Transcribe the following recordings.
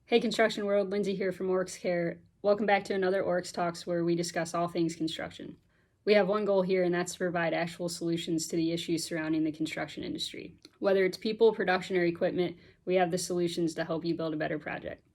Hey Construction World, Lindsay here from Oryx Care. Welcome back to another Oryx Talks where we discuss all things construction. We have one goal here, and that's to provide actual solutions to the issues surrounding the construction industry. Whether it's people, production, or equipment, we have the solutions to help you build a better project.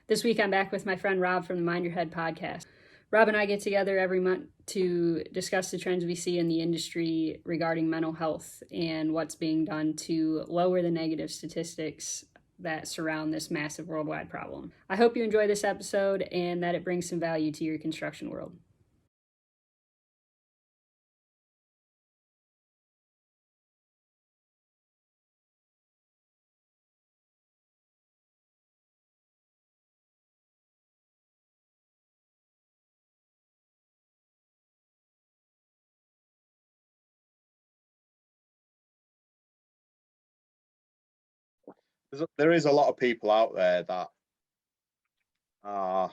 This week I'm back with my friend Rob from the Mind Your Head podcast. Rob and I get together every month to discuss the trends we see in the industry regarding mental health and what's being done to lower the negative statistics that surround this massive worldwide problem. I hope you enjoy this episode and that it brings some value to your construction world. There is a lot of people out there that are,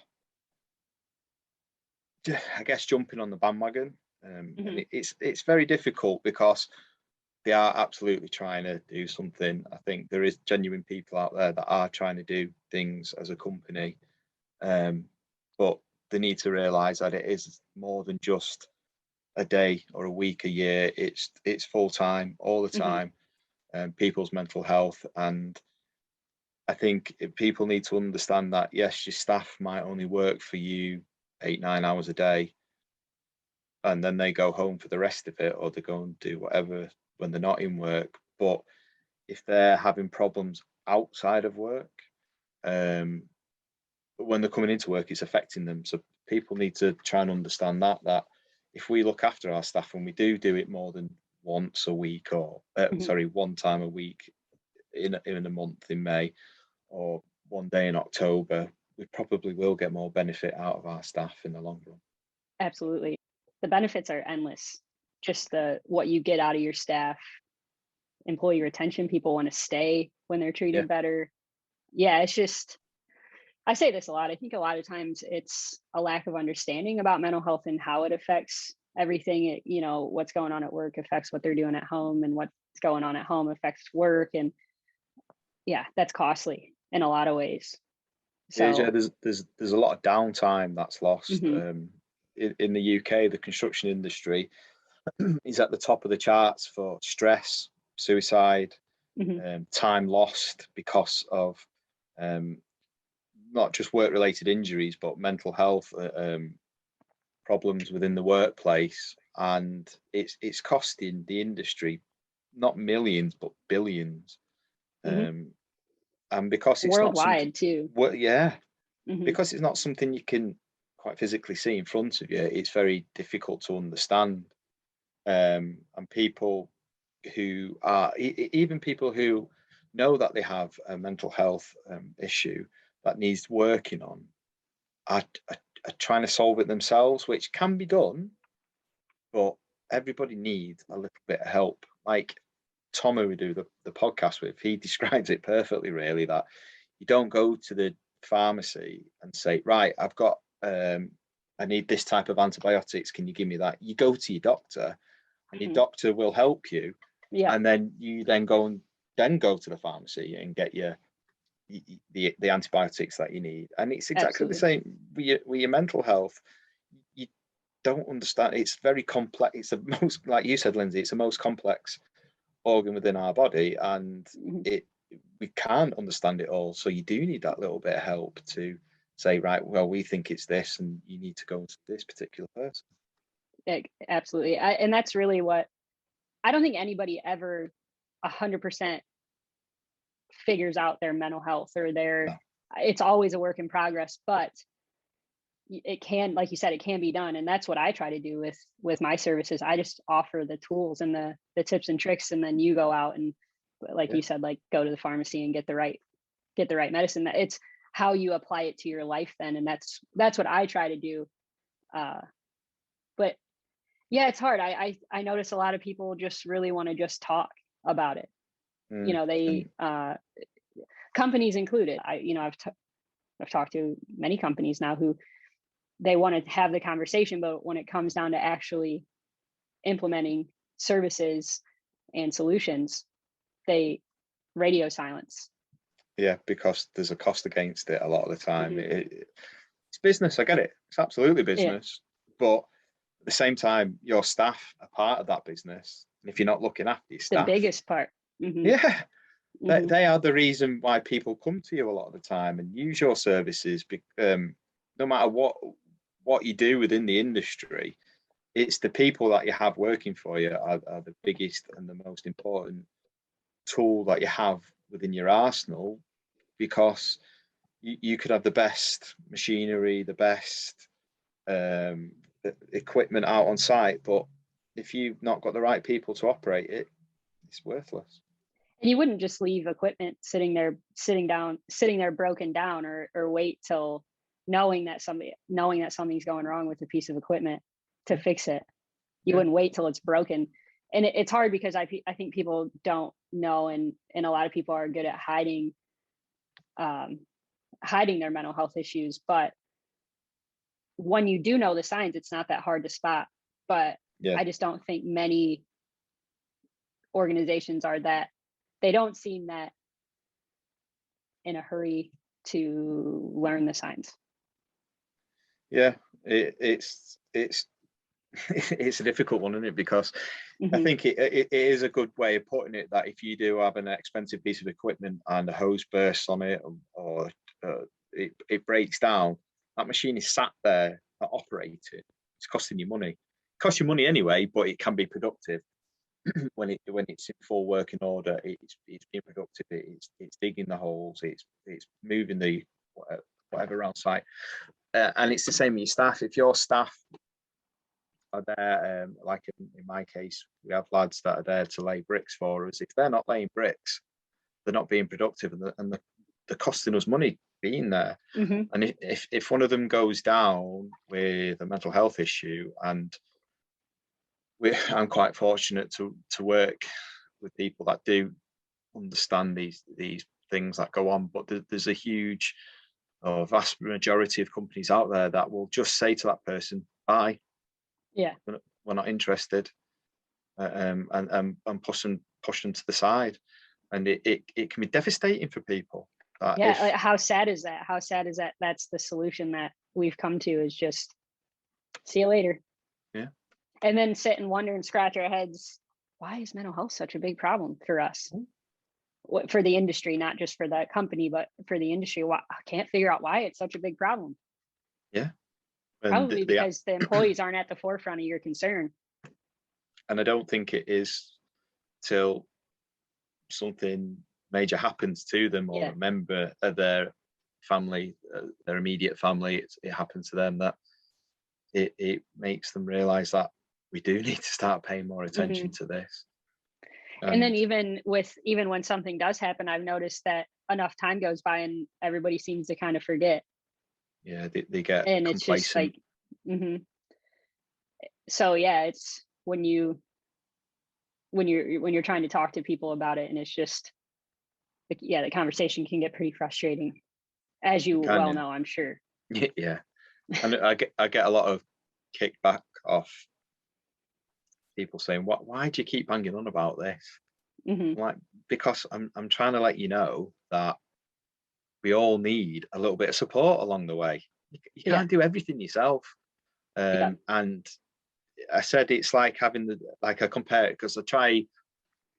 I guess, jumping on the bandwagon, and it's very difficult because they are absolutely trying to do something. I think there is genuine people out there that are trying to do things as a company, but they need to realise that it is more than just a day or a week, a year. It's full time, all the time, people's mental health. And I think people need to understand that, yes, your staff might only work for you 8-9 hours a day, and then they go home for the rest of it, or they go and do whatever when they're not in work. But if they're having problems outside of work, when they're coming into work, it's affecting them. So people need to try and understand that if we look after our staff and we do it more than once a week, or one time a week in a month in May, or one day in October, we probably will get more benefit out of our staff in the long run. Absolutely. The benefits are endless. Just what you get out of your staff, employee retention, people want to stay when they're treated better. Yeah, it's just, I say this a lot. I think a lot of times it's a lack of understanding about mental health and how it affects everything. What's going on at work affects what they're doing at home, and what's going on at home affects work. And yeah, that's costly in a lot of ways. So yeah, there's a lot of downtime that's lost. In the UK, the construction industry is at the top of the charts for stress, suicide, time lost because of not just work-related injuries, but mental health problems within the workplace. And it's costing the industry not millions but billions. And because it's worldwide not too. Because it's not something you can quite physically see in front of you, it's very difficult to understand. And people who are, even people who know that they have a mental health issue that needs working on, are trying to solve it themselves, which can be done, but everybody needs a little bit of help. Like Tom, who we do the podcast with, he describes it perfectly, really, that you don't go to the pharmacy and say, right, I've got I need this type of antibiotics, can you give me that? You go to your doctor, and your doctor will help you, and then you go to the pharmacy and get the antibiotics that you need. And it's exactly the same with your mental health. You don't understand, it's very complex. It's the most, like you said, Lindsay, it's the most complex organ within our body, and we can't understand it all. So you do need that little bit of help to say, right, well, we think it's this, and you need to go to this particular person. Absolutely. And that's really what, I don't think anybody ever 100% figures out their mental health or it's always a work in progress, but it can, like you said, it can be done. And that's what I try to do with my services. I just offer the tools and the tips and tricks, and then you go out and, like you said, like go to the pharmacy and get the right medicine. It's how you apply it to your life then, and that's what I try to do. But yeah, it's hard. I notice a lot of people just really want to just talk about it. They companies included. I've talked to many companies now who they want to have the conversation, but when it comes down to actually implementing services and solutions, they radio silence. Yeah, because there's a cost against it a lot of the time. Mm-hmm. It's business. I get it. It's absolutely Yeah. business. But at the same time, your staff are part of that business. And if you're not looking after your The staff, biggest part. Mm-hmm. yeah, Mm-hmm. they are the reason why people come to you a lot of the time and use your services. No matter what you do within the industry, it's the people that you have working for you are the biggest and the most important tool that you have within your arsenal, because you could have the best machinery, the best um, equipment out on site, but if you've not got the right people to operate it, it's worthless. And you wouldn't just leave equipment sitting there broken down, or wait till knowing that something's going wrong with a piece of equipment to fix it. You wouldn't wait till it's broken. And it's hard because I think people don't know, and a lot of people are good at hiding their mental health issues. But when you do know the signs, it's not that hard to spot. But Yeah, I just don't think many organizations are that. They don't seem that in a hurry to learn the signs. yeah, it's it's a difficult one, isn't it? Because I Mm-hmm. think it is a good way of putting it that if you do have an expensive piece of equipment and a hose bursts on it, or it breaks down, that machine is sat there not operating. It's costing you money. It costs you money anyway, but it can be productive when it's in full working order. It's being productive. It's digging the holes. It's moving the whatever around site, and it's the same with your staff. If your staff are there, like in my case, we have lads that are there to lay bricks for us. If they're not laying bricks, they're not being productive, and they're costing us money being there. Mm-hmm. And if one of them goes down with a mental health issue, and I'm quite fortunate to work with people that do understand these things that go on, but there's a huge or vast majority of companies out there that will just say to that person, bye, Yeah. we're not interested, and push them to the side. And it can be devastating for people. Yeah. Like, how sad is that? How sad is that? That's the solution that we've come to, is just see you later. Yeah. And then sit and wonder and scratch our heads. Why is mental health such a big problem for us? For the industry, not just for the company, but for the industry. I can't figure out why it's such a big problem. Yeah. And probably because the employees aren't at the forefront of your concern. And I don't think it is till something major happens to them, or a member of their family, their immediate family, it happens to them, that it makes them realize that we do need to start paying more attention to this. And then even when something does happen, I've noticed that enough time goes by and everybody seems to kind of forget. Yeah, they get and complacent. It's just like, so yeah, it's when you're trying to talk to people about it, and it's just, the conversation can get pretty frustrating, as you well know, I'm sure. Yeah, and I get a lot of kickback off people saying, why do you keep banging on about this? Like, because I'm trying to let you know that we all need a little bit of support along the way. You can't do everything yourself. And I said it's like having I compare it, because I try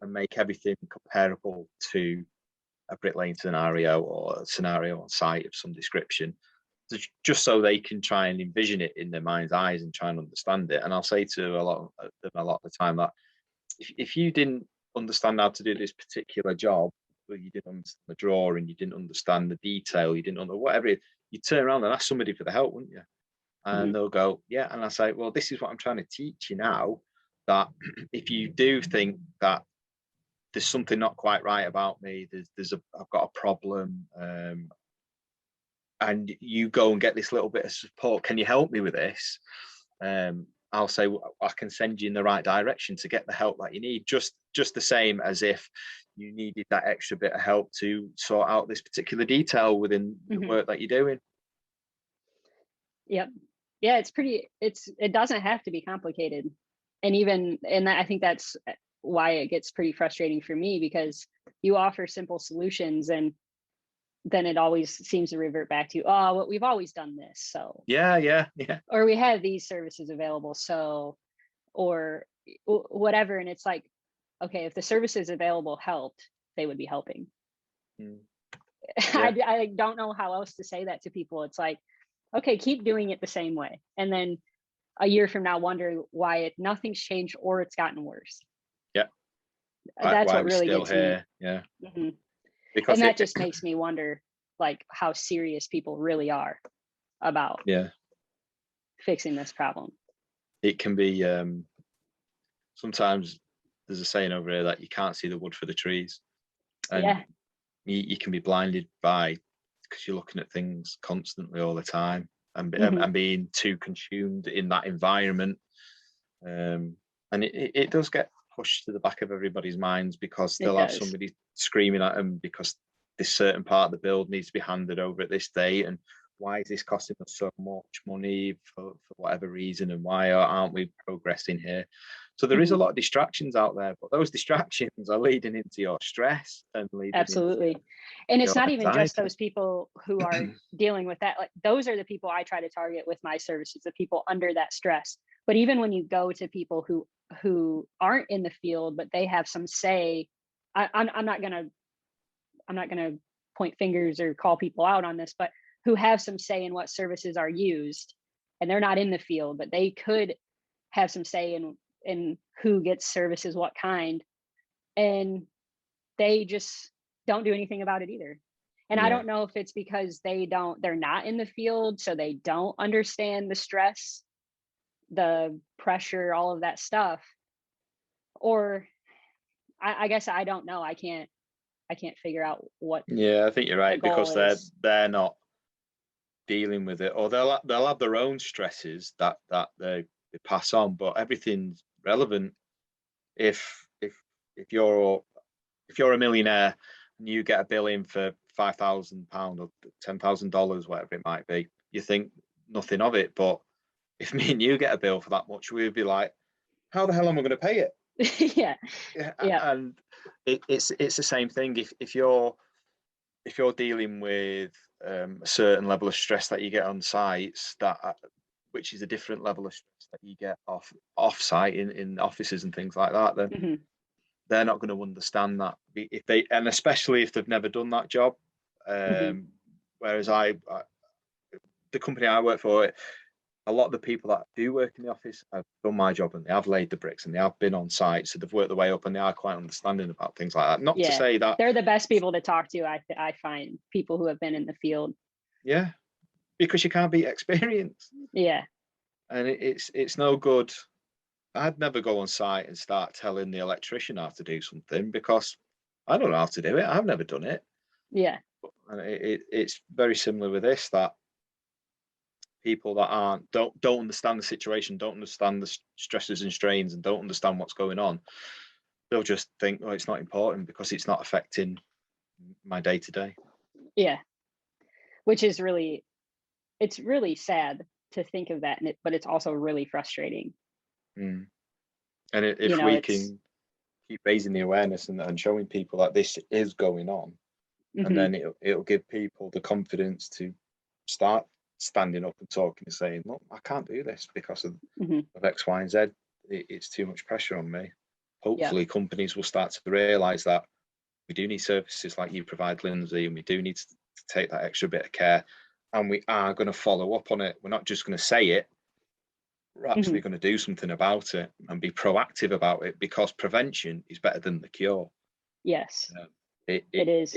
and make everything comparable to a bricklaying scenario or a scenario on site of some description, just so they can try and envision it in their mind's eyes and try and understand it. And I'll say to a lot of the time that if you didn't understand how to do this particular job, or you didn't understand the drawing, you didn't understand the detail, you didn't understand whatever, you turn around and ask somebody for the help, wouldn't you? And they'll go, yeah. And I say, well, this is what I'm trying to teach you now, that if you do think that there's something not quite right about me, I've got a problem, and you go and get this little bit of support, can you help me with this? I'll say, well, I can send you in the right direction to get the help that you need, just the same as if you needed that extra bit of help to sort out this particular detail within the work that you're doing. Yep. Yeah, it doesn't have to be complicated. And I think that's why it gets pretty frustrating for me, because you offer simple solutions, and then it always seems to revert back to, oh, well, we've always done this, so. Yeah. Or we have these services available, so, or whatever. And it's like, okay, if the services available helped, they would be helping. Mm. I don't know how else to say that to people. It's like, okay, keep doing it the same way. And then a year from now, wonder why nothing's changed or it's gotten worse. Yeah. That's why what we really still gets here? me. Yeah. Mm-hmm. Because and that just makes me wonder, like, how serious people really are about fixing this problem. It can be, sometimes there's a saying over here that you can't see the wood for the trees. And you can be blinded by, because you're looking at things constantly all the time, and being too consumed in that environment. And it does get pushed to the back of everybody's minds, because they'll have somebody screaming at them because this certain part of the build needs to be handed over at this date, and why is this costing us so much money for whatever reason, and why aren't we progressing here? So there is a lot of distractions out there, but those distractions are leading into your stress and leading absolutely into and it's not anxiety. even just those people who are dealing with that. Like, those are the people I try to target with my services, the people under that stress. But even when you go to people who aren't in the field, but they have some say, I'm not gonna point fingers or call people out on this, but who have some say in what services are used, and they're not in the field, but they could have some say in who gets services, what kind, and they just don't do anything about it either. And I don't know if it's because they're not in the field, so they don't understand the stress, the pressure, all of that stuff, or I guess I don't know. I can't figure out what. Yeah, I think you're right, because is. they're not dealing with it, or they'll have their own stresses that they pass on, but everything's relevant. If you're a millionaire and you get a bill in for £5,000 or $10,000, whatever it might be, you think nothing of it. But if me and you get a bill for that much, we'd be like, how the hell am I going to pay it? yeah. And it's the same thing. If you're dealing with a certain level of stress that you get on sites, which is a different level of stress that you get off site in offices and things like that, then they're not going to understand that, and especially if they've never done that job. Whereas the company I work for, a lot of the people that do work in the office have done my job, and they have laid the bricks, and they have been on site, so they've worked their way up, and they are quite understanding about things like that. Not to say that they're the best people to talk to. I find people who have been in the field. Yeah, because you can't beat experience. Yeah, and it's no good. I'd never go on site and start telling the electrician how to do something, because I don't know how to do it. I've never done it. Yeah. And it's very similar with this, that people that don't understand the situation, don't understand the stresses and strains, and don't understand what's going on, they'll just think, oh, it's not important because it's not affecting my day to day. Yeah. Which is really sad to think of that, but it's also really frustrating. And if we can keep raising the awareness and showing people that this is going on, and then it'll give people the confidence to start standing up and talking and saying, look, I can't do this because of X, Y, and Z. It's too much pressure on me. Hopefully companies will start to realize that we do need services like you provide, Lindsay, and we do need to take that extra bit of care, and we are going to follow up on it. We're not just going to say it, we're actually going to do something about it and be proactive about it, because prevention is better than the cure. Yes, it is.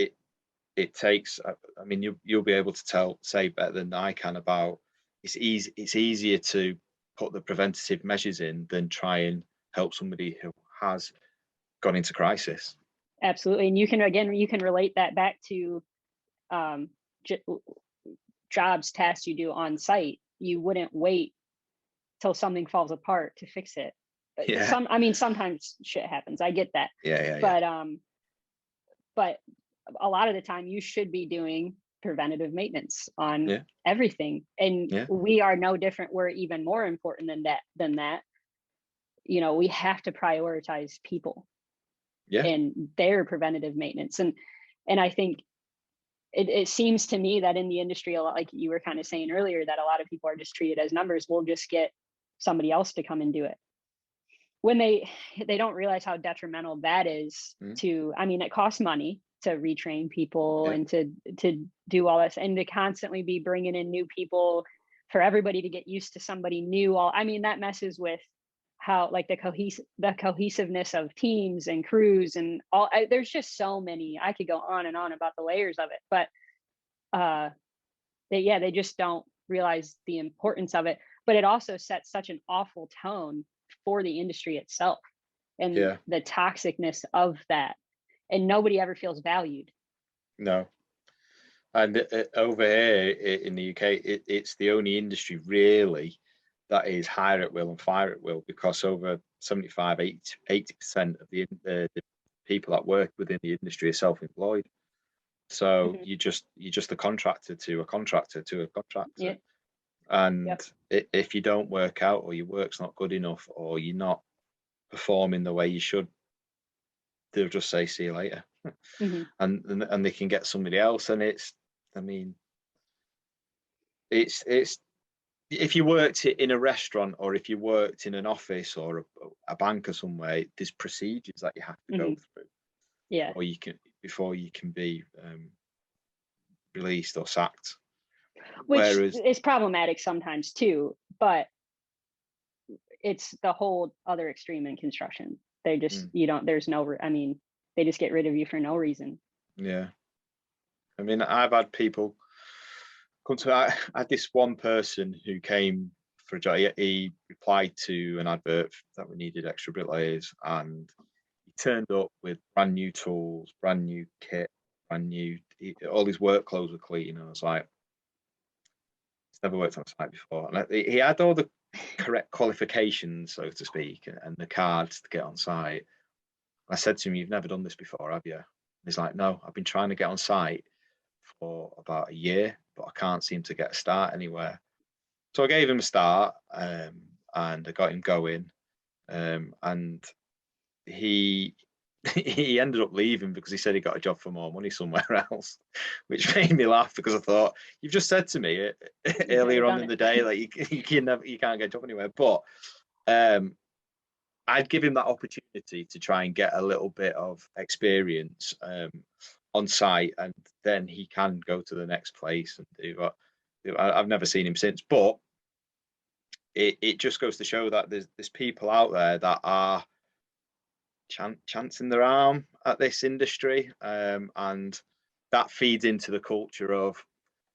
It takes, I mean, you'll be able to say better than I can about, it's easier to put the preventative measures in than try and help somebody who has gone into crisis. Absolutely. And you can relate that back to jobs, tasks you do on site. You wouldn't wait till something falls apart to fix it. Sometimes shit happens. I get that. But a lot of the time you should be doing preventative maintenance on everything. And we are no different. We're even more important than that. We have to prioritize people and their preventative maintenance. And I think it seems to me that in the industry, a lot, like you were kind of saying earlier, that a lot of people are just treated as numbers. We'll just get somebody else to come and do it, when they don't realize how detrimental that is to, I mean, it costs money to retrain people and to do all this, and to constantly be bringing in new people for everybody to get used to somebody new. I mean, that messes with how, like, the cohesiveness of teams and crews and all. There's just so many, I could go on and on about the layers of it, but they just don't realize the importance of it. But it also sets such an awful tone for the industry itself, and the toxicness of that, and nobody ever feels valued. No. And over here in the UK, it's the only industry really that is hire at will and fire at will, because over 75-80% of the people that work within the industry are self-employed. So you're just a contractor to a contractor to a contractor. And if you don't work out, or your work's not good enough, or you're not performing the way you should, they'll just say, see you later. And they can get somebody else. And it's if you worked in a restaurant, or if you worked in an office or a bank or somewhere, there's procedures that you have to go through. Or you can, before you can be released or sacked. Which is problematic sometimes too, but it's the whole other extreme in construction. They just, there's no, I mean, they just get rid of you for no reason. Yeah. I mean, I've had people come to, I had this one person who came for a job. He replied to an advert that we needed extra bricklayers, and he turned up with brand new tools, brand new kit, all his work clothes were clean. And I was like, he's never worked on a site before. And he had all the correct qualifications, so to speak, and the cards to get on site. I said to him, you've never done this before, have you? And he's like, no, I've been trying to get on site for about a year, but I can't seem to get a start anywhere. So I gave him a start, and I got him going, and he ended up leaving because he said he got a job for more money somewhere else, which made me laugh, because I thought, you've just said to me earlier on in the day that you can't get a job anywhere. But I'd give him that opportunity to try and get a little bit of experience on site, and then he can go to the next place and do what. I've never seen him since, but it just goes to show that there's people out there that are chancing their arm at this industry, and that feeds into the culture of,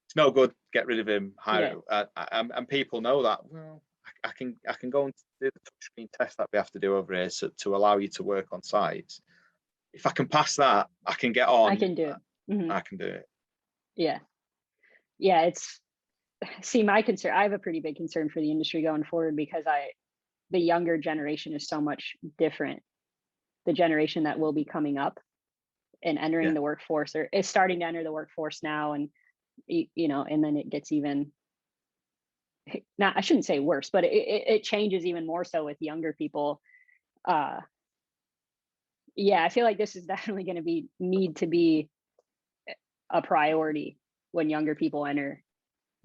it's no good, get rid of him, and people know that. Well, I can go and do the touchscreen test that we have to do over here to allow you to work on sites. If I can pass that, I can get on. I can do it. I can do it. Yeah. It's, see, my concern, I have a pretty big concern for the industry going forward, because the younger generation is so much different. The generation that will be coming up and entering the workforce, or is starting to enter the workforce now, and and then it gets even, not, I shouldn't say worse, but it changes even more so with younger people. I feel like this is definitely going to need to be a priority when younger people enter.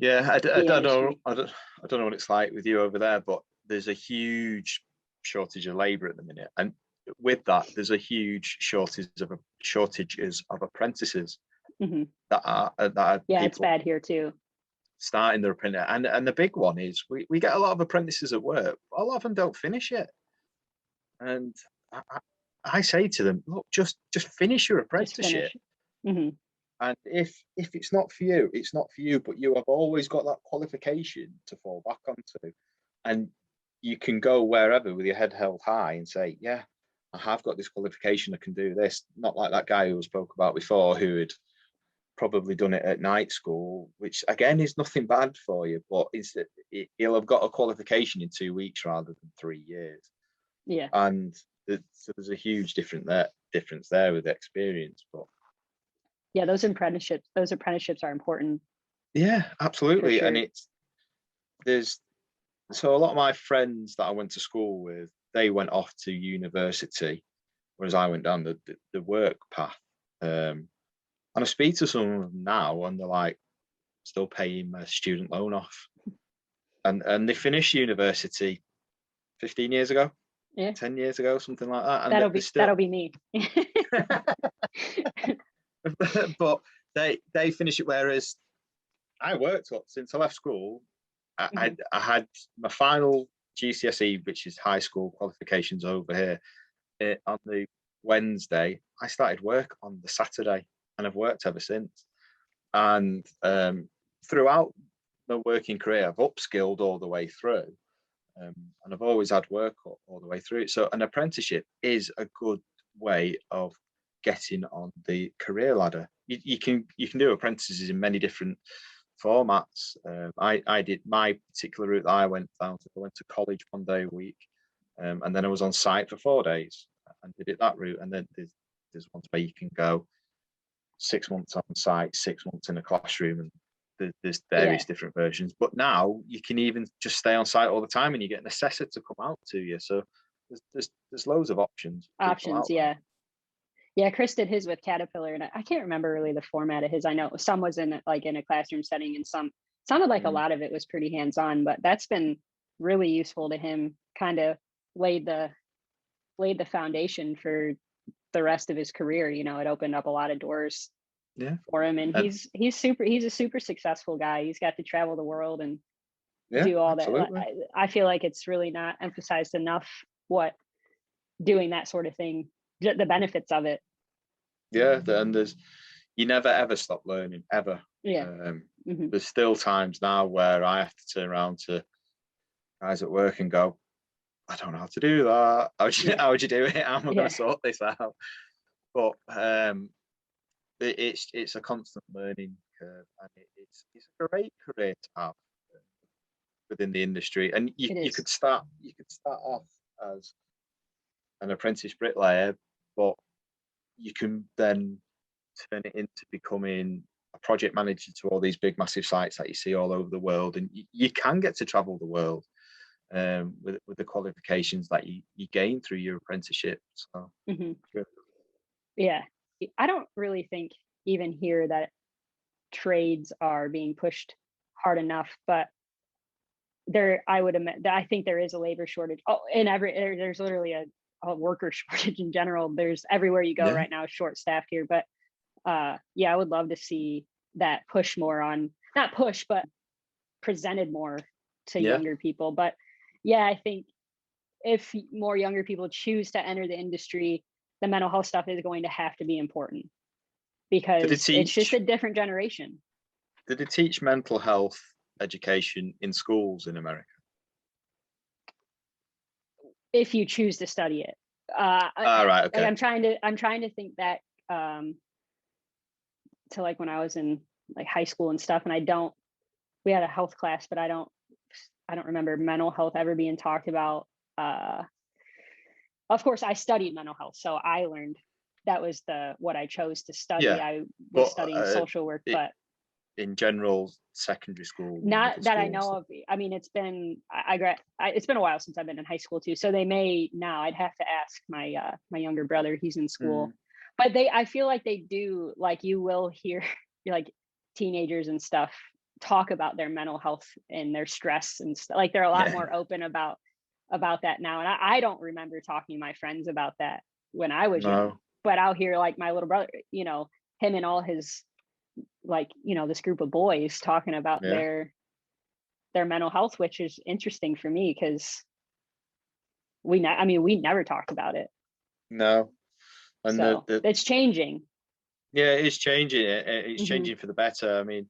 I don't know what it's like with you over there, but there's a huge shortage of labor at the minute, and with that, there's a huge shortages of apprentices that are it's bad here too. Starting their apprentice, and the big one is we get a lot of apprentices at work. A lot of them don't finish it, and I say to them, look, just finish your apprenticeship. And if it's not for you, it's not for you. But you have always got that qualification to fall back onto, and you can go wherever with your head held high and say, yeah, I have got this qualification, I can do this. Not like that guy who we spoke about before, who had probably done it at night school, which again is nothing bad for you, but he'll have got a qualification in 2 weeks rather than 3 years. And so there's a huge difference there with the experience. But those apprenticeships are important. Yeah, absolutely. Sure. And so a lot of my friends that I went to school with, they went off to university, whereas I went down the work path. And I speak to some of them now, and they're like still paying my student loan off, and they finished university 15 years ago, Yeah, 10 years ago, something like that, and that'll they're be still. me. But they finish it, whereas I worked up since I left school. I had my final GCSE, which is high school qualifications over here, on the Wednesday. I started work on the Saturday, and I've worked ever since. And throughout my working career, I've upskilled all the way through, and I've always had work all the way through. So an apprenticeship is a good way of getting on the career ladder. You can do apprentices in many different formats. I did my particular route that I went down to. I went to college 1 day a week, and then I was on site for 4 days and did it that route. And then there's ones where you can go 6 months on site, 6 months in a classroom, and there's various different versions. But now you can even just stay on site all the time, and you get an assessor to come out to you. So there's loads of options. Yeah, Chris did his with Caterpillar, and I can't remember really the format of his. I know some was in a classroom setting, and some sounded like a lot of it was pretty hands-on, but that's been really useful to him. Kind of laid the foundation for the rest of his career. It opened up a lot of doors for him, and he's a super successful guy. He's got to travel the world and do all absolutely. That. I feel like it's really not emphasized enough what doing that sort of thing, the benefits of it. And you never ever stop learning, ever. There's still times now where I have to turn around to guys at work and go, I don't know how to do that. How would you do it? How am I going to sort this out? But it's a constant learning curve, and it's a great career to have within the industry. And you could start off as an apprentice bricklayer, but you can then turn it into becoming a project manager to all these big massive sites that you see all over the world, and you can get to travel the world with the qualifications that you gain through your apprenticeship. So I don't really think even here that trades are being pushed hard enough, but I think there is a labor shortage. There's literally a worker shortage in general. There's everywhere you go right now, short staffed here. But I would love to see that push more on, not push, but presented more to younger people. But I think if more younger people choose to enter the industry, the mental health stuff is going to have to be important, because it's just a different generation. Did it teach mental health education in schools in America? If you choose to study it. Right, okay. I'm trying to think back to when I was in high school and stuff, and we had a health class, but I don't remember mental health ever being talked about. Of course I studied mental health, so I learned that was what I chose to study. I was studying social work, but in general, secondary school, not that I know of. I mean, it's been it's been a while since I've been in high school too, so they may now. I'd have to ask my younger brother. He's in school, but I feel like they do. You will hear teenagers and stuff talk about their mental health and their stress and stuff. They're a lot more open about that now, and I don't remember talking to my friends about that when I was young. But I'll hear my little brother, him and all his this group of boys talking about their mental health, which is interesting for me because we never talked about it. No. And so it's changing. Yeah, it's changing. It's changing for the better. I mean,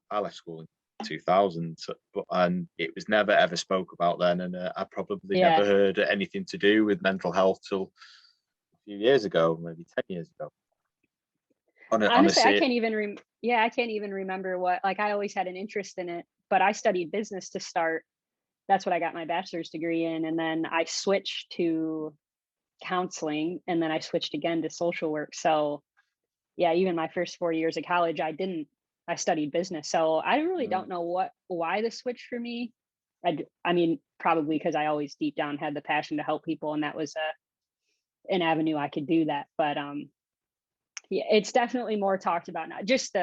I left school in 2000, and it was never ever spoke about then, and I probably never heard anything to do with mental health till a few years ago, maybe 10 years ago. Honestly, I can't even remember what. I always had an interest in it, but I studied business to start. That's what I got my bachelor's degree in, and then I switched to counseling, and then I switched again to social work. So even my first 4 years of college, I studied business. So I really don't know why the switch for me. I mean, probably because I always deep down had the passion to help people, and that was an avenue I could do that. But Yeah, it's definitely more talked about now. Just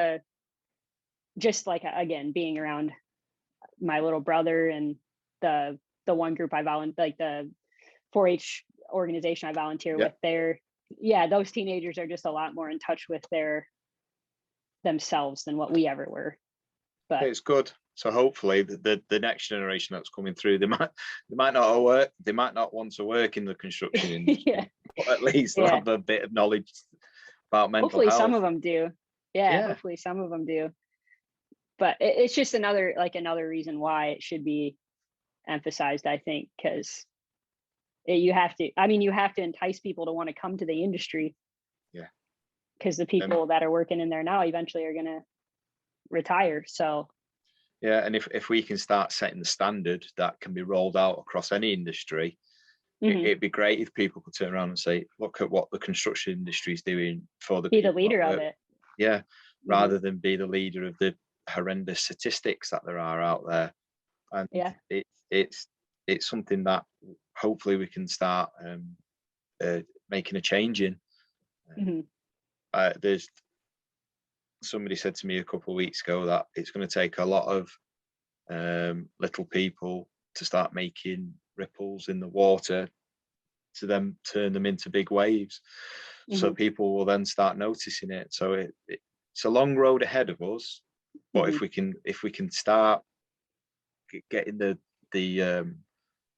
like, again, being around my little brother and the one group I volunteer, like the 4-H organization I volunteer Yeah, with, yeah, those teenagers are just a lot more in touch with themselves than what we ever were. But it's good. So hopefully the next generation that's coming through, they might not want to work in the construction industry, yeah, but at least they'll yeah. have a bit of knowledge about mental Hopefully some health. of them do. Yeah, Yeah, hopefully some of them do. But it's just another reason why it should be emphasized, I think, because you have to. I mean, you have to entice people to want to come to the industry, yeah. because the people that are working in there now eventually are going to retire. So Yeah, and if we can start setting the standard that can be rolled out across any industry, mhm. it'd be great if people could turn around and say, look at what the construction industry is doing for the Be the people that leader of work. it. Yeah, Mhm. rather than be the leader of the horrendous statistics that there are out there. And Yeah. it's something that hopefully we can start making a change in. Mhm. There's somebody said to me a couple of weeks ago that it's going to take a lot of little people to start making ripples in the water to then turn them into big waves. So Mhm. people will then start noticing it. So it's a long road ahead of us. But Mhm. if we can start getting the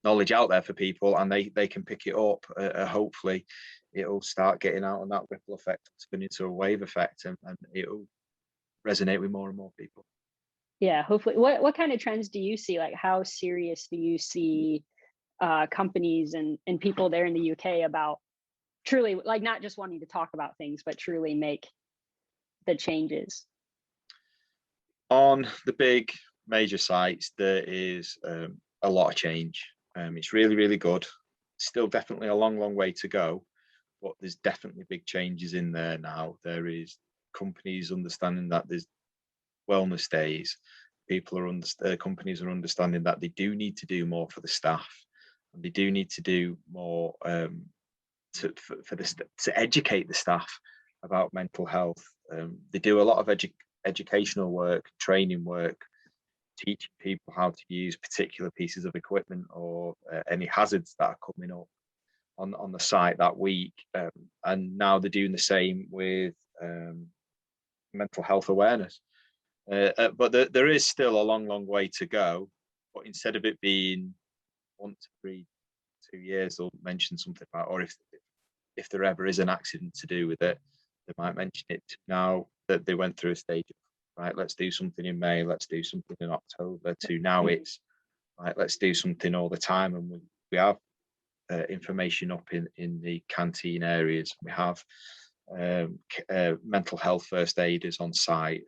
knowledge out there for people and they can pick it up, hopefully it'll start getting out on that ripple effect, turn into a wave effect, and it'll resonate with more and more people. Yeah. Hopefully. What kind of trends do you see? Like, how serious do you see companies and people there in the UK about truly, like, not just wanting to talk about things, but truly make the changes? On the big major sites, there is a lot of change. It's really, really good. Still definitely a long way to go, but there's definitely big changes in there now. There is companies understanding that there's wellness days. Companies are understanding that they do need to do more for the staff, and they do need to do more to educate the staff about mental health. They do a lot of educational work, training work, teaching people how to use particular pieces of equipment or any hazards that are coming up on the site that week. And now they're doing the same with mental health awareness. But there is still a long way to go. But instead of it being once every 2 years, they'll mention something about, or if there ever is an accident to do with it, they might mention it now that they went through a stage of, right, let's do something in May, let's do something in October, to now Mhm. it's, right, let's do something all the time. And we have information up in the canteen areas. We have mental health first aiders on site.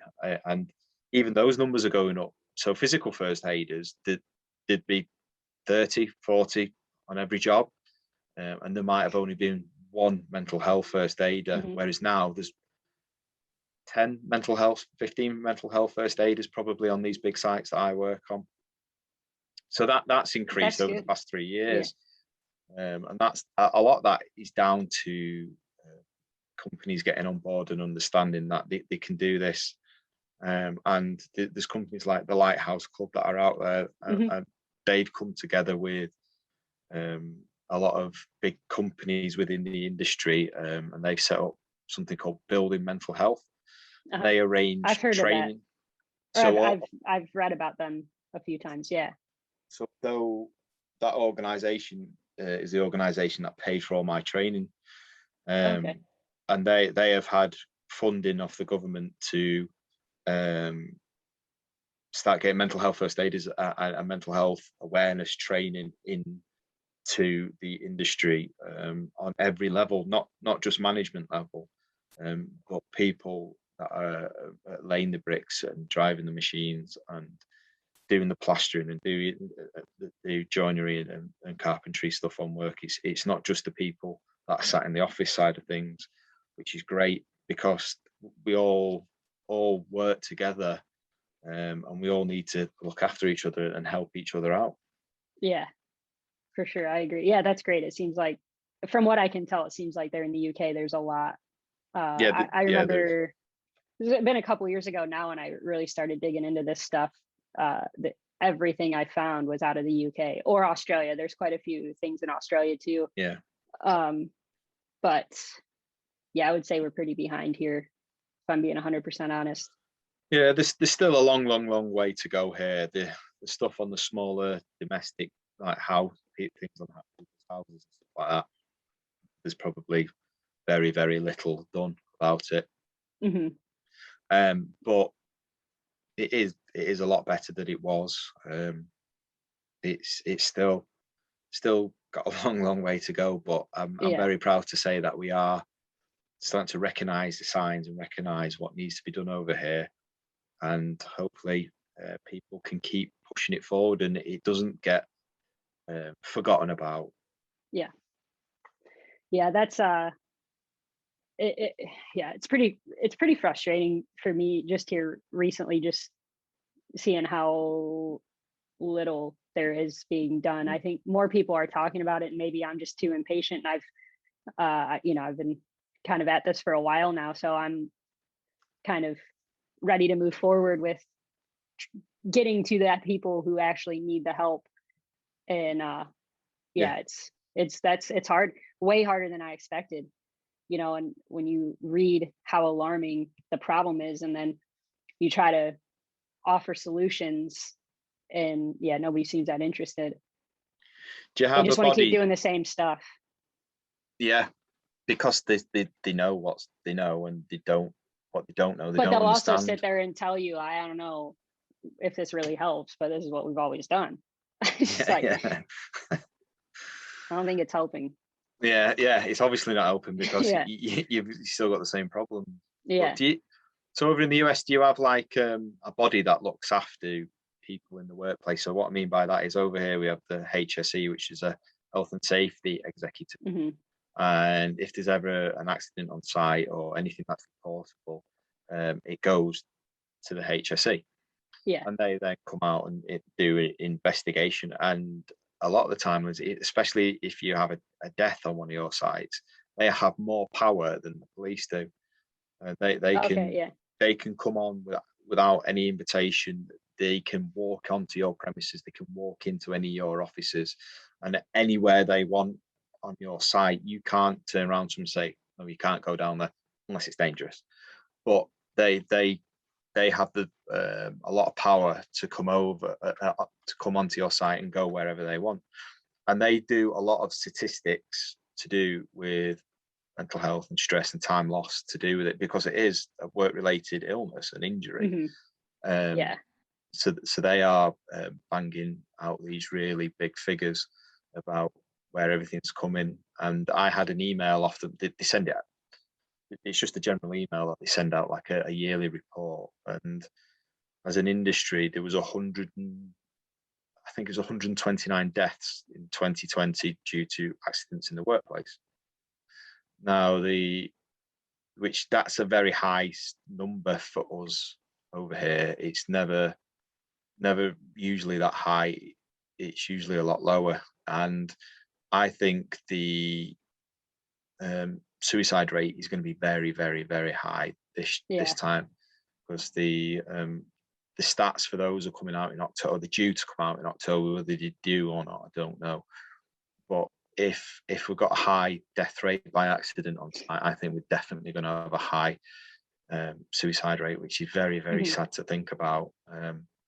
And even those numbers are going up. So physical first aiders, there'd be 30, 40 on every job. And there might have only been one mental health first aider, Mhm. whereas now there's 10 mental health, 15 mental health first aiders probably on these big sites that I work on. So that's increased That's over the good. past 3 Yeah. years. And that's a lot of that is down to companies getting on board and understanding that they can do this. And there's companies like the Lighthouse Club that are out there, Mhm. and they've come together with a lot of big companies within the industry, and they've set up something called Building Mental Health. And Uh-huh. they I've arrange heard of that, training. or So, I've read about them a few times. Yeah. so though that organisation is the organisation that paid for all my training, Okay. um, and they have had funding off the government to um, start getting mental health first aiders and mental health awareness training into the industry on every level, not just management level, but people that are laying the bricks and driving the machines and doing the plastering and doing the joinery and carpentry stuff on work. It's not just the people that are sat in the office side of things, which is great because we all work together, and we all need to look after each other and help each other out. Yeah, for sure. I agree. Yeah, that's great. It seems like, from what I can tell, it seems like there in the UK, there's a lot I remember it's been a couple years ago now, and I really started digging into this stuff. Everything I found was out of the UK or Australia. There's quite a few things in Australia too. Yeah. But yeah, I would say we're pretty behind here, if I'm being 100% honest. Yeah, there's still a long way to go here. The stuff on the smaller domestic, like things on houses and stuff like that, there's probably very little done about it. But it is a lot better than it was. It's still got a long way to go, but I'm very proud to say that we are starting to recognise the signs and recognise what needs to be done over here, and hopefully people can keep pushing it forward and it doesn't get forgotten about. Yeah, that's it's pretty frustrating for me just here recently, just seeing how little there is being done. I think more people are talking about it, and maybe I'm just too impatient. And I've been kind of at this for a while now, so I'm kind of ready to move forward with getting to that people who actually need the help. And it's hard, way harder than I expected. And when you read how alarming the problem is, and then you try to offer solutions, and nobody seems that interested. Do you have they just want to keep doing the same stuff? Yeah, because they know what they know, and they don't what they don't know. But they'll also sit there and tell you, I don't know if this really helps, but this is what we've always done. I don't think it's helping. Yeah, it's obviously not helping because you've still got the same problem. Yeah. So over in the US, do you have like a body that looks after people in the workplace? So what I mean by that is, over here we have the HSE, which is a health and safety executive. And if there's ever an accident on site or anything that's reportable, it goes to the HSE. Yeah. And they then come out and do an investigation. And a lot of the time, especially if you have a death on one of your sites, they have more power than the police do. They can come on without any invitation. They can walk onto your premises. They can walk into any of your offices, and anywhere they want on your site. You can't turn around to them and say, "No, you can't go down there unless it's dangerous." But they have a lot of power to come over, to come onto your site and go wherever they want. And they do a lot of statistics to do with mental health and stress and time lost to do with it, because it is a work-related illness and injury. So they are banging out these really big figures about where everything's coming. And I had an email off them. They send it out. It's just a general email that they send out, like a yearly report. And as an industry, there was 129 deaths in 2020 due to accidents in the workplace. Now, that's a very high number for us over here. It's never usually that high. It's usually a lot lower. And I think the suicide rate is going to be very high this time, because the stats for those are coming out in October. They're due to come out in October. Whether they do or not, I don't know. But if we've got a high death rate by accident on site, I think we're definitely going to have a high suicide rate, which is very sad to think about.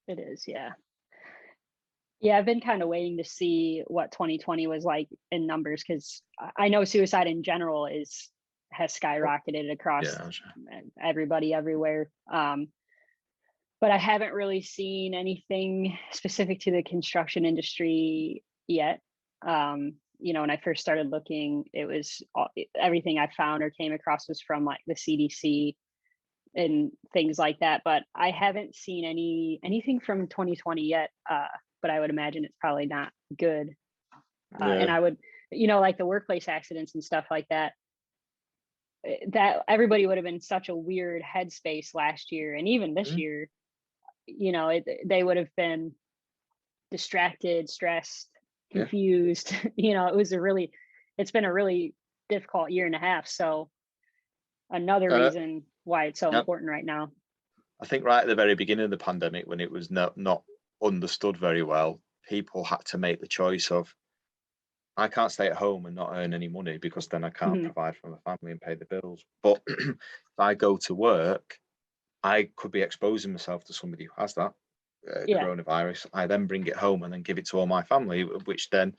It is, yeah. I've been kind of waiting to see what 2020 was like in numbers, because I know suicide in general has skyrocketed across everybody everywhere. But I haven't really seen anything specific to the construction industry yet. When I first started looking, it was everything I found or came across was from like the CDC and things like that. But I haven't seen anything from 2020 yet. But I would imagine it's probably not good. And I would, like the workplace accidents and stuff like that, that everybody would have been such a weird headspace last year. And even this year, they would have been distracted, stressed, confused. It's been a really difficult year and a half. So another Uh, reason why it's so yeah, important right now. I think right at the very beginning of the pandemic, when it was not understood very well, people had to make the choice of, I can't stay at home and not earn any money because then I can't Hmm. provide for my family and pay the bills. But if I go to work, I could be exposing myself to somebody who has that Yeah. coronavirus. I then bring it home and then give it to all my family, which then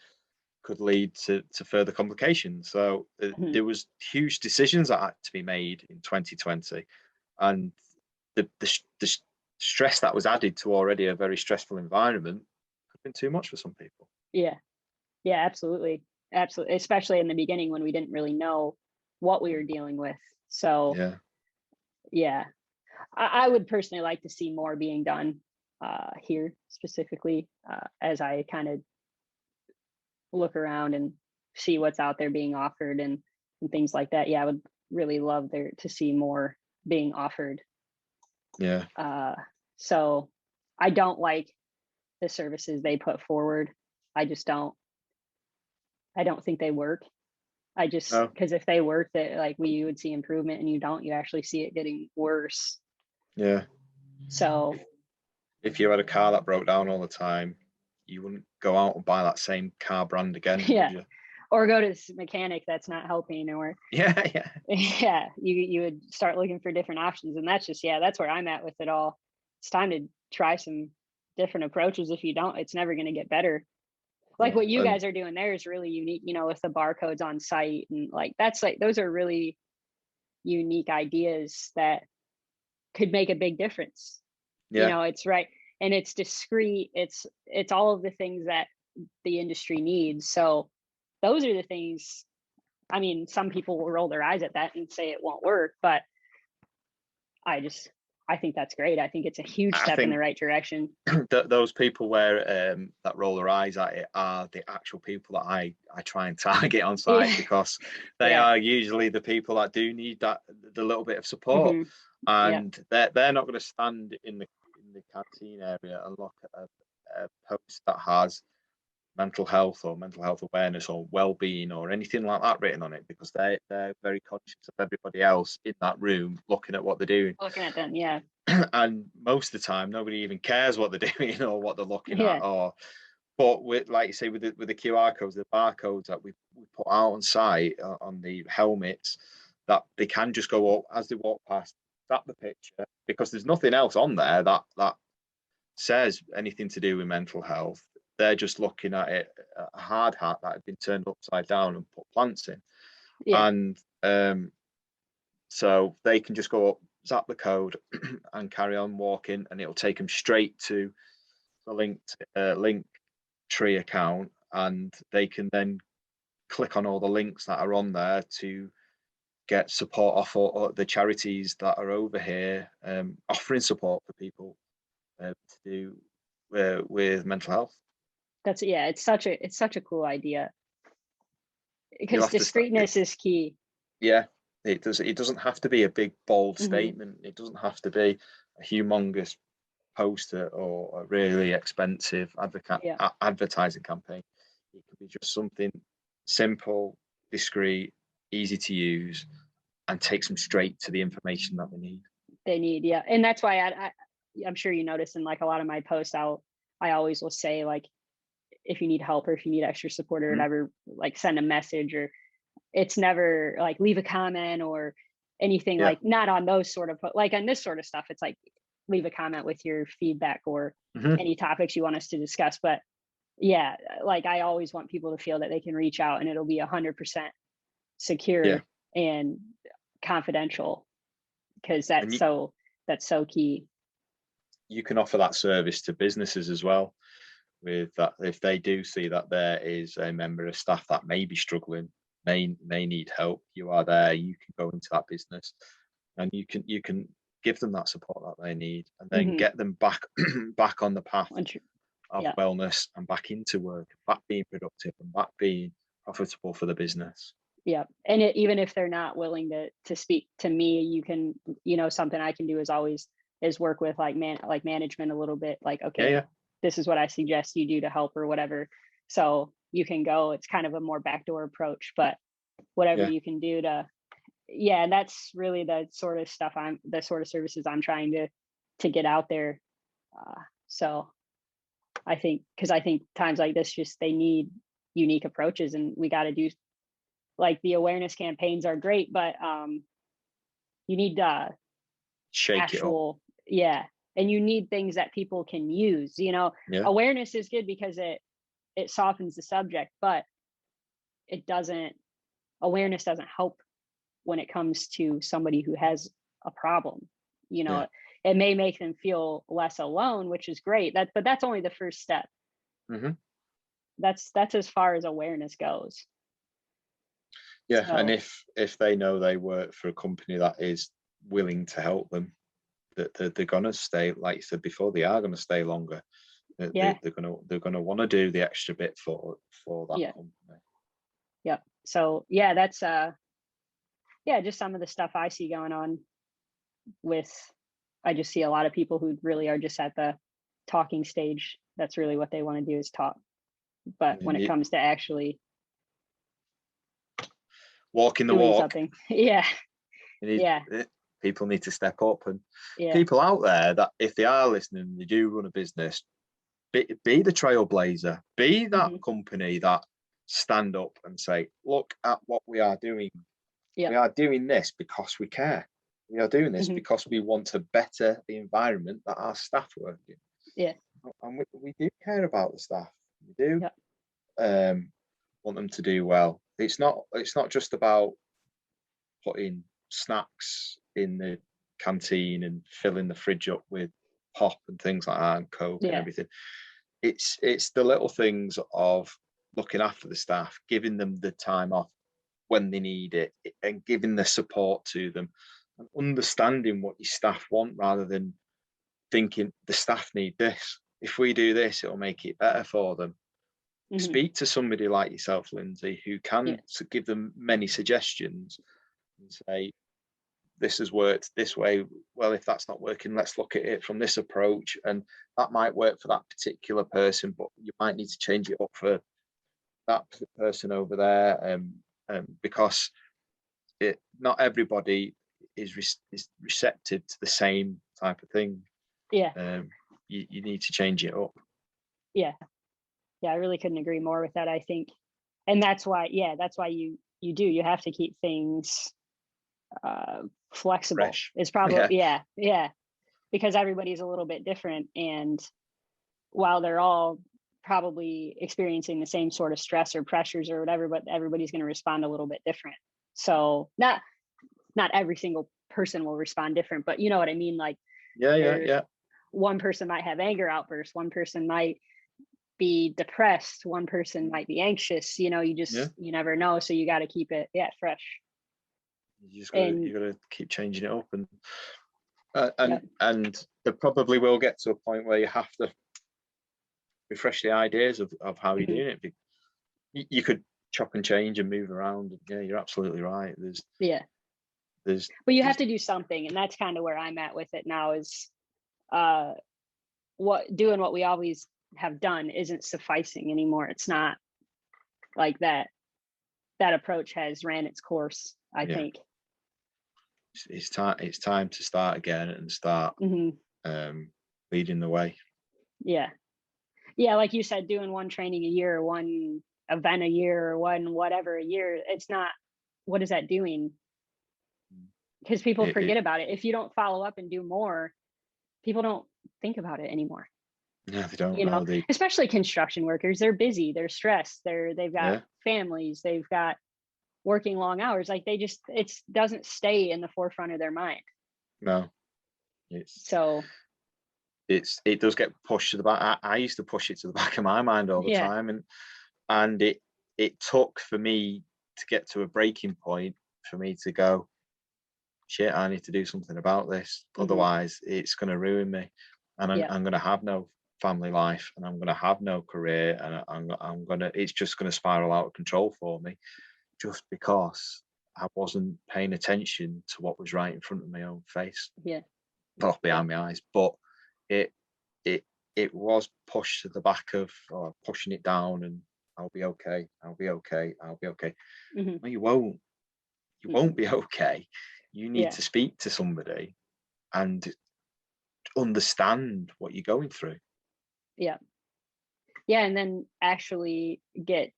could lead to further complications. So Hmm. there was huge decisions that had to be made in 2020, and the stress that was added to already a very stressful environment has been too much for some people. Yeah. Yeah, absolutely. Absolutely. Especially in the beginning when we didn't really know what we were dealing with. So Yeah, yeah, I would personally like to see more being done here specifically as I kind of look around and see what's out there being offered and things like that. Yeah, I would really love there to see more being offered. yeah. Uh, so I don't like the services they put forward. I just don't. I don't think they work. I just No, because if they work, that like you would see improvement, and you don't. You actually see it getting worse. yeah. So If, if you had a car that broke down all the time, you wouldn't go out and buy that same car brand again, would yeah, you? or go to this mechanic that's not helping, or Yeah, yeah, yeah, you would start looking for different options, and that's just that's where I'm at with it all. It's time to try some different approaches. If you don't, it's never going to get better. Like no. what you And guys are doing there is really unique, with the barcodes on site, and like that's like those are really unique ideas that could make a big difference. yeah, It's right, and it's discreet. It's all of the things that the industry needs. So those are the things. I mean, some people will roll their eyes at that and say it won't work, but I just I think that's great. I think it's a huge I step in the think right direction. those people where that roll their eyes at it are the actual people that I try and target on site, Yeah. because they Yeah. are usually the people that do need that the little bit of support, Hmm. Yeah. and they're not going to stand in the canteen area and look at a post that has mental health or mental health awareness or well-being or anything like that written on it, because they're very conscious of everybody else in that room looking at what they're doing. Looking at them. Yeah. And most of the time nobody even cares what they're doing or what they're looking at, Yeah. or but with, like you say, with the QR codes, the barcodes that we put out on site on the helmets, that they can just go up as they walk past, tap the picture, because there's nothing else on there that says anything to do with mental health. They're just looking at it, a hard hat that had been turned upside down and put plants in. Yeah. And so they can just go up, zap the code, and carry on walking, and it'll take them straight to the link tree account, and they can then click on all the links that are on there to get support off all the charities that are over here, offering support for people to do with mental health. That's it's such a cool idea You'll because have to start. discreetness is key. Yeah, it does. It doesn't have to be a big bold Hmm. statement. It doesn't have to be a humongous poster or a really expensive Yeah. advertising campaign. It could be just something simple, discreet, easy to use, and takes them straight to the information that they need. They need. Yeah. And that's why I'm sure you notice in like a lot of my posts, I always will say like, if you need help or if you need extra support or Mhm. whatever, like send a message, or it's never like leave a comment or anything, Yeah. like not on those sort of, like on this sort of stuff, it's like leave a comment with your feedback or Hmm. any topics you want us to discuss. But yeah, like I always want people to feel that they can reach out and it'll be 100% Yeah. secure and confidential, because And that's so key. you can offer that service to businesses as well. With that, if they do see that there is a member of staff that may be struggling, may need help, you are there. You can go into that business, and you can give them that support that they need, and then Hmm. get them back back on the path of Yeah. wellness and back into work, back being productive and back being profitable for the business. Yeah. And even if they're not willing to speak to me, you can, something I can do is always is work with like management a little bit, like, Yeah, okay, yeah, this is what I suggest you do to help or whatever. So you can go, it's kind of a more backdoor approach, but whatever yeah. you can do to yeah, that's really the sort of services I'm trying to get out there. So I think, because I think times like this, just they need unique approaches, and we got to do, like, the awareness campaigns are great, but you need Shake it up. actual, yeah, and you need things that people can use. Yeah. Awareness is good because it softens the subject, but awareness doesn't help when it comes to somebody who has a problem. Yeah. It may make them feel less alone, which is great. But that's only the first step. Hmm. That's as far as awareness goes. Yeah. And So, if they know they work for a company that is willing to help them, that they're gonna stay, like you said before, they are gonna stay longer. yeah, They're gonna want to do the extra bit for that yeah, company. yep. So yeah, that's yeah, just some of the stuff I see going on with. I just see a lot of people who really are just at the talking stage. That's really what they want to do, is talk. But when it You comes to actually walking the doing walk. something, yeah, You need, yeah, people need to step up, and yeah, people out there that, if they are listening, they do run a business, be the trailblazer, be that hmm, company that stand up and say, look at what we are doing. yeah, We are doing this because we care. We are doing this hmm, because we want to better the environment that our staff work in. yeah, And we do care about the staff. We do yeah, want them to do well. It's not just about putting snacks in the canteen and filling the fridge up with pop and things like that, and Coke and yeah, everything. It's the little things of looking after the staff, giving them the time off when they need it, and giving the support to them, and understanding what your staff want, rather than thinking the staff need this. If we do this, it'll make it better for them. hmm, Speak to somebody like yourself, Lindsay, who yeah, can give them many suggestions and say, this has worked this way. Well, if that's not working, let's look at it from this approach. And that might work for that particular person, but you might need to change it up for that person over there. Because not everybody is receptive to the same type of thing. yeah, You need to change it up. yeah, yeah. I really couldn't agree more with that. I think, and that's why, yeah, that's why you have to keep things flexible. Fresh. It's probably, Yeah. yeah, yeah, because everybody's a little bit different, and while they're all probably experiencing the same sort of stress or pressures or whatever, but everybody's going to respond a little bit different. So not every single person will respond different, but you know what I mean? Like, there's Yeah. one person might have anger outbursts, one person might be depressed, one person might be anxious. Yeah. You never know. So you got to keep it, yeah, fresh. You And gotta keep changing it up, and yeah, there probably will get to a point where you have to refresh the ideas of how you're mhm, doing it. You could chop and change and move around. Yeah, you're absolutely right. yeah, There's but you there's have to do something, and that's kind of where I'm at with it now, is uh what we always have done isn't sufficing anymore. It's not like that approach has ran its course, I Yeah, think. it's time to start again and start Hmm, um leading the way. yeah, yeah, like you said, doing one training a year, one event a year, or one whatever a year, it's not, what is that doing? Because people It forget about it. If you don't follow up and do more, people don't think about it anymore. No, they don't know. They Especially construction workers, they're busy, they're stressed, they've got Yeah, families, they've got working long hours. Like, it doesn't stay in the forefront of their mind. no. It's So it does get pushed to the back. I used to push it to the back of my mind all the yeah, time, and it took for me to get to a breaking point for me to go, shit, I need to do something about this. hmm, Otherwise, it's going to ruin me, and yeah, I'm going to have no family life, and I'm going to have no career, and I'm going to. It's just going to spiral out of control for me, just because I wasn't paying attention to what was right in front of my own face, yeah, not yeah, behind my eyes. But it it it was pushed to the back of, or pushing it down, and I'll be okay. I'll be okay. I'll be okay. hmm, No, you won't. you won't be okay. You need Yeah. to speak to somebody and understand what you're going through. Yeah. Yeah. And then actually get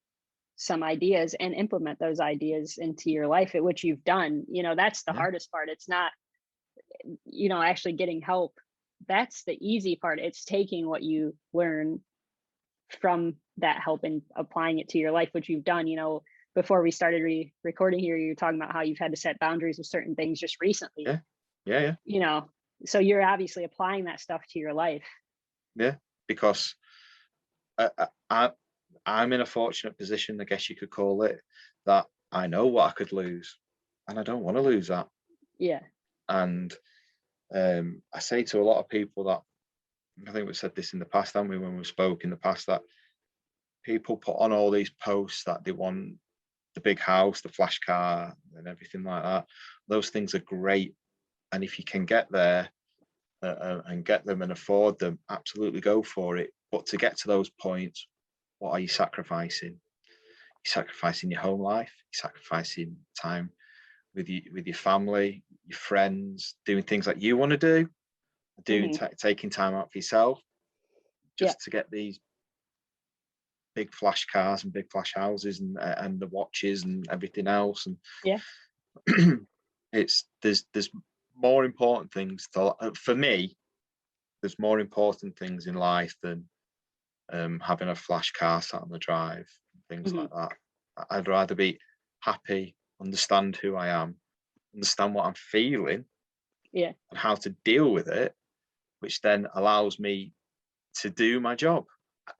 some ideas and implement those ideas into your life, at which you've done. That's the Yeah. hardest part. It's not, actually getting help. That's the easy part. It's taking what you learn from that help and applying it to your life, which you've done. Before we started recording here, you're talking about how you've had to set boundaries with certain things just recently. Yeah. So you're obviously applying that stuff to your life. Yeah, because I'm in a fortunate position, I guess you could call it, that I know what I could lose, and I don't want to lose that. Yeah. And I say to a lot of people that, I think we've said this in the past, haven't we, when we spoke in the past, that people put on all these posts that they want the big house, the flash car, and everything like that. Those things are great, and if you can get there and get them and afford them, absolutely go for it. But to get to those points, what are you sacrificing? You're sacrificing your home life, you're sacrificing time with your family, your friends, doing things that you want to do, taking time out for yourself, just to get these big flash cars and big flash houses and the watches and everything else. And there's more important things for me. There's more important things in life than having a flash car sat on the drive and things like that. I'd rather be happy, understand who I am, understand what I'm feeling, and how to deal with it, which then allows me to do my job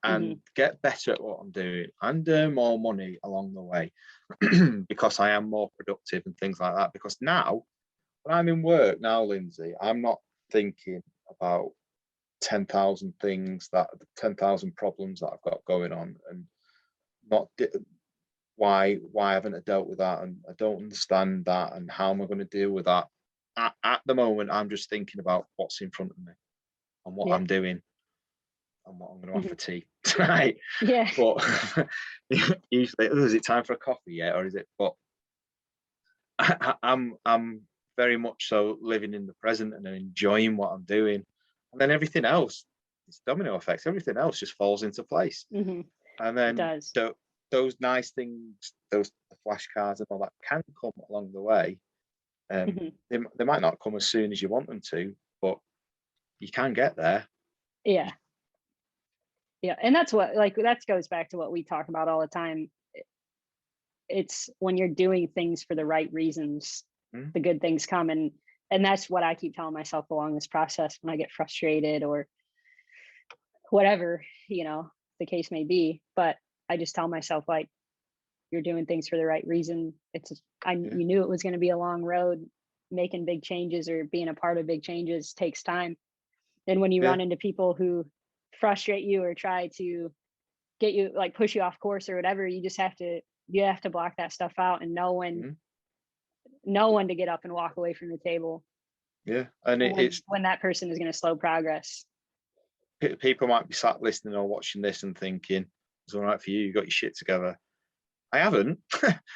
and get better at what I'm doing and earn more money along the way because I am more productive and things like that. Because now, when I'm in work now, Lindsay, I'm not thinking about 10,000 problems that I've got going on, and not why haven't I dealt with that, and I don't understand that, and how am I going to deal with that. At the moment, I'm just thinking about what's in front of me and what I'm doing and what I'm going to have for tea tonight. Yeah. But usually, is it time for a coffee yet, or is it? But I'm very much so living in the present and enjoying what I'm doing, and then everything else, it's domino effects. Everything else just falls into place, and then those nice things, the flash cars and all that, can come along the way. They might not come as soon as you want them to, but you can get there. Yeah. And that's that goes back to what we talk about all the time. It's when you're doing things for the right reasons, the good things come. And that's what I keep telling myself along this process when I get frustrated or whatever, the case may be. But I just tell myself, like, you're doing things for the right reason. You knew it was going to be a long road. Making big changes or being a part of big changes takes time. And when you run into people who frustrate you or try to get you, like, push you off course or whatever, you have to block that stuff out and know when to get up and walk away from the table. And it's when that person is going to slow progress. People might be sat listening or watching this and thinking, it's all right for you, you got your shit together. I haven't.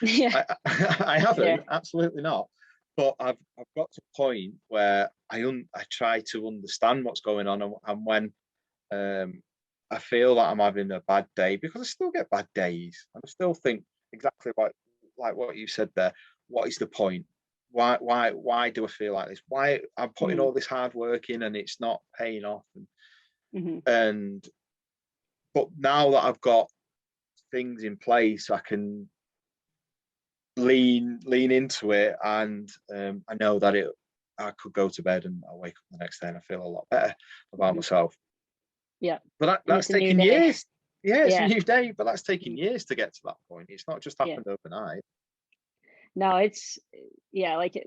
I haven't, absolutely not. But I've got to a point where I try to understand what's going on, and when I feel that I'm having a bad day, because I still get bad days, and I still think exactly like what you said there. What is the point? Why do I feel like this? Why I'm putting all this hard work in and it's not paying off? But now that I've got things in place, I can lean into it, and I know that I could go to bed and I wake up the next day and I feel a lot better about myself. But that's taken years. It's a new day, but that's taken years to get to that point. It's not just happened overnight. No, it's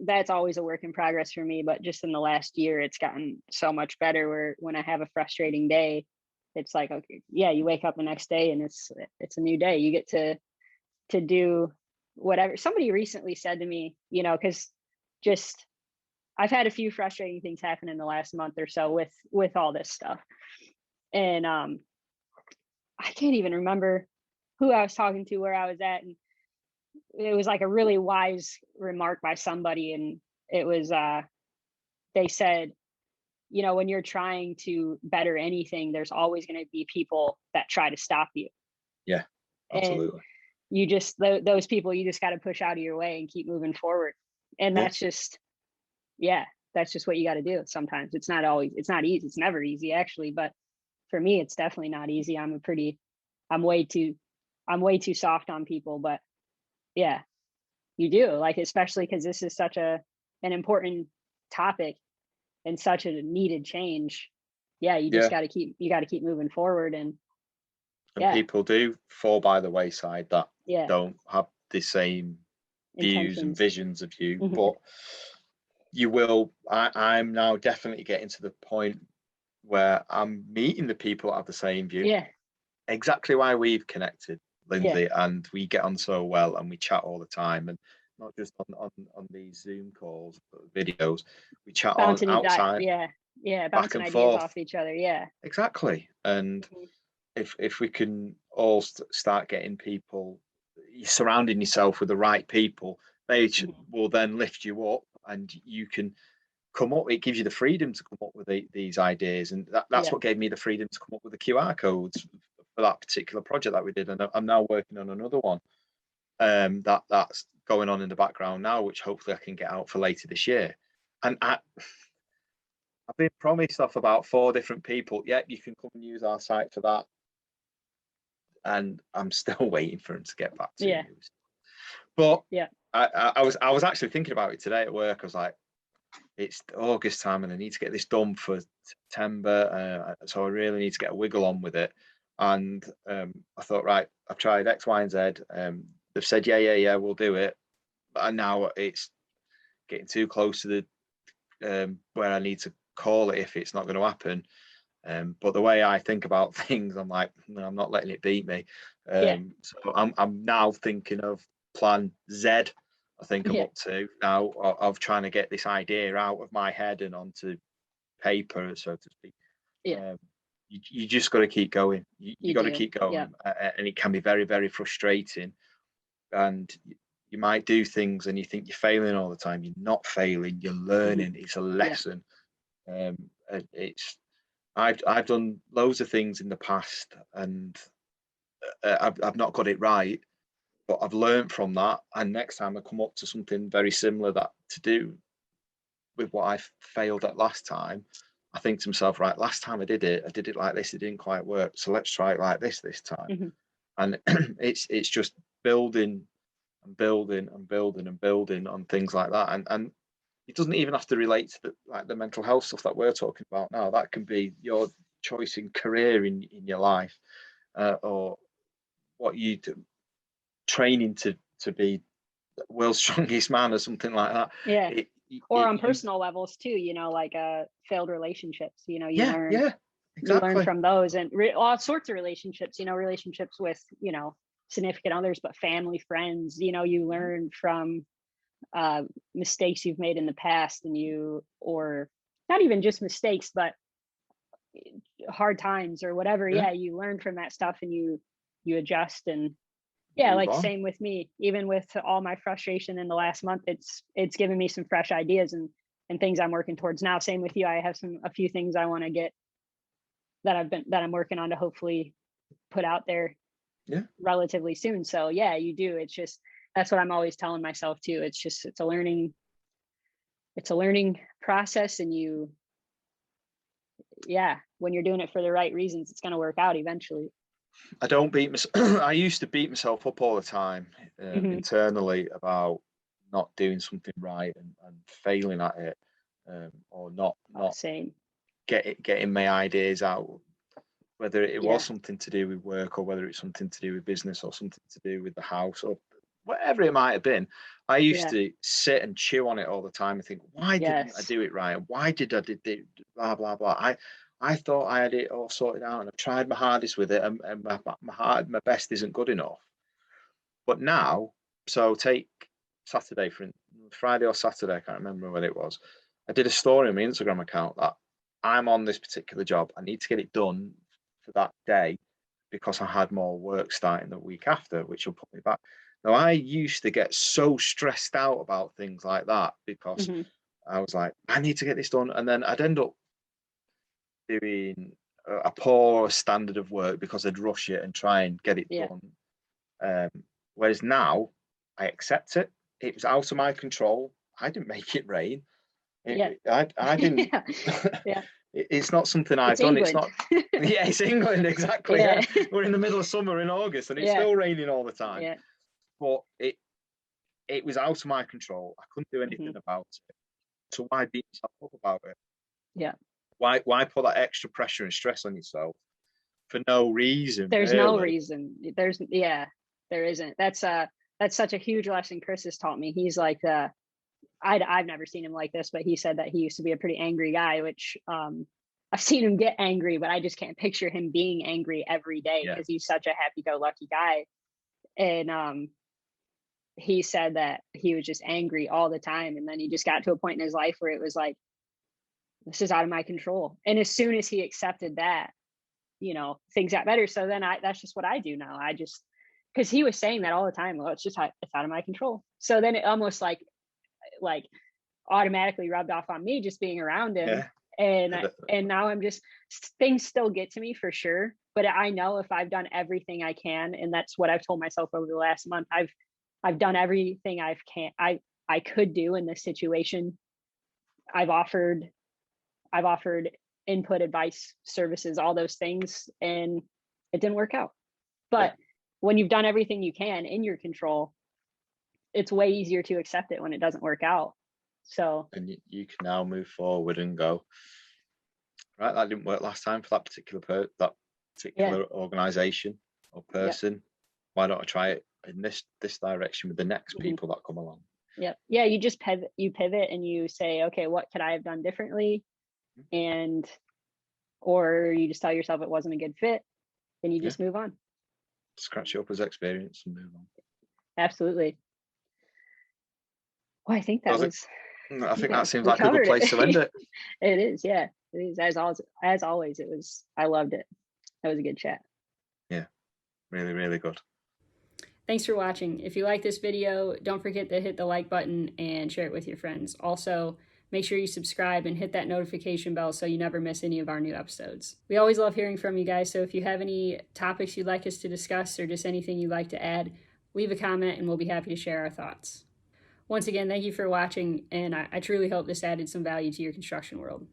that's always a work in progress for me, but just in the last year it's gotten so much better, where when I have a frustrating day, it's like, okay, you wake up the next day and it's a new day. You get to do whatever. Somebody recently said to me, because just I've had a few frustrating things happen in the last month or so with all this stuff. And I can't even remember who I was talking to, where I was at. And it was like a really wise remark by somebody, and it was they said, you know, when you're trying to better anything, there's always going to be people that try to stop you. Yeah, And absolutely. you just, those people, you just got to push out of your way and keep moving forward. And Yeah, that's just, yeah, that's just what you got to do. Sometimes it's not always, it's not easy. It's never easy actually, but for me, it's definitely not easy. I'm way too, I'm way too soft on people, but yeah, you do, like, especially because this is such an important topic and such a needed change. Yeah, you just yeah. got to keep, you got to keep moving forward. And And yeah, people do fall by the wayside that yeah, don't have the same views and intentions. visions of you, Hmm. but you will. I'm now definitely getting to the point where I'm meeting the people that have the same view. Yeah, Exactly why we've connected, yeah, Lindsay, and we get on so well and we chat all the time, and not just on these Zoom calls, but videos. We chat on outside, yeah, yeah, back bouncing and ideas forth. off each other. Yeah. Exactly. And Hmm. if we can all start getting people, surrounding yourself with the right people, they Hmm. will then lift you up, and you can come up. It gives you the freedom to come up with these ideas, and that's Yeah. what gave me the freedom to come up with the QR codes for that particular project that we did. And I'm now working on another one that's going on in the background now, which hopefully I can get out for later this year. And I've been promised off about 4 different people. Yeah, you can come and use our site for that, and I'm still waiting for him to get back to Yeah. me. But Yeah. I was actually thinking about it today at work. I was like, it's August time, and I need to get this done for September. So I really need to get a wiggle on with it. And I thought, right, I've tried X, Y, and Z. They've said, yeah, we'll do it. And now it's getting too close to the where I need to call it if it's not going to happen. But the way I think about things, I'm like, no, I'm not letting it beat me. Yeah. So I'm now thinking of plan Z. I think I'm Yeah. up to now of trying to get this idea out of my head and onto paper, so to speak. Yeah. Um, you just got to keep going. You You got to do. keep Yeah. going, and it can be very, very frustrating. And you might do things and you think you're failing all the time. You're not failing. You're Hmm. learning. It's a Yeah. lesson. It's I've done loads of things in the past, and I've not got it right, but I've learned from that. And next time I come up to something very similar that to do with what I failed at last time, I think to myself, right, last time I did it like this, it didn't quite work. So let's try it like this time. Hmm. And it's just building and building and building and building on things like that. And it doesn't even have to relate to the mental health stuff that we're talking about now. That can be your choice in career in your life, or what you do, training to be the world's strongest man or something like that. Yeah. It, Or it on you personal levels too, you know, like failed relationships, you know, yeah, you learn exactly. from those, and all sorts of relationships, you know, relationships with, you know, significant others, but family, friends, you know, you Mhm. learn from uh mistakes you've made in the past, and you, or not even just mistakes, but hard times or whatever. Yeah, Yeah, you learn from that stuff, and you adjust. And yeah, move like on. same with me, even with all my frustration in the last month, it's given me some fresh ideas and things I'm working towards now. Same with you, I have a few things I want to get, that I'm working on to hopefully put out there Yeah, relatively soon. So yeah, you do. It's just, that's what I'm always telling myself too. It's just, it's a learning process, and you, yeah, when you're doing it for the right reasons, it's going to work out eventually. I don't beat myself. I used to beat myself up all the time Hmm. internally about not doing something right and failing at it, or not Same. getting my ideas out, whether it was Yeah. something to do with work or whether it's something to do with business or something to do with the house or whatever it might have been. I used Yeah. to sit and chew on it all the time and think, why didn't I Yes. do it right? Why did I did it? Blah blah blah. I thought I had it all sorted out and I've tried my hardest with it, and my best isn't good enough. But now, so take Saturday for Friday or Saturday, I can't remember when it was. I did a story on my Instagram account that I'm on this particular job. I need to get it done for that day because I had more work starting the week after, which will put me back. Now, I used to get so stressed out about things like that because hmm I was like, I need to get this done. And then I'd end up doing a poor standard of work because I'd rush it and try and get it Yeah. done. Whereas now I accept it. It was out of my control. I didn't make it rain. Yeah. I didn't. Yeah. Yeah. It's not something I've It's done. It's England. not. Yeah, it's England, exactly. Yeah. Yeah, we're in the middle of summer in August, and it's Yeah. still raining all the time. Yeah. But it was out of my control. I couldn't do anything hmm about it. So why beat yourself up about it? Yeah. Why put that extra pressure and stress on yourself for no reason, There's no really? reason. There isn't. That's such a huge lesson Chris has taught me. He's like, I've never seen him like this, but he said that he used to be a pretty angry guy, which I've seen him get angry, but I just can't picture him being angry every day Yeah, because he's such a happy-go-lucky guy. And he said that he was just angry all the time, and then he just got to a point in his life where it was like, this is out of my control. And as soon as he accepted that, things got better. So then that's just what I do now. I just, because he was saying that all the time, well, it's out of my control. So then it almost like automatically rubbed off on me just being around him. yeah, And now I'm just, things still get to me for sure, but I know if I've done everything I can, and that's what I've told myself over the last month, I've done everything I could do in this situation. I've offered input, advice, services, all those things, and it didn't work out. yeah. But when you've done everything you can in your control, it's way easier to accept it when it doesn't work out. So And you can now move forward and go, right, that didn't work last time for that particular yeah, organization or yeah, person. Why don't I try it in this direction with the next hmm people that come along? yeah. You just pivot and you say, okay, what could I have done differently? And or you just tell yourself it wasn't a good fit, and you Yeah, just move on. scratch it up as experience and move on. Absolutely. Well, I think that Does it? was, I think that seems we like a good covered place to end it. it. It is, yeah. It is, as always, it was, I loved it. That was a good chat. Yeah, really, really good. Thanks for watching. If you like this video, don't forget to hit the like button and share it with your friends. Also, make sure you subscribe and hit that notification bell so you never miss any of our new episodes. We always love hearing from you guys, so if you have any topics you'd like us to discuss or just anything you'd like to add, leave a comment and we'll be happy to share our thoughts. Once again, thank you for watching, and I truly hope this added some value to your construction world.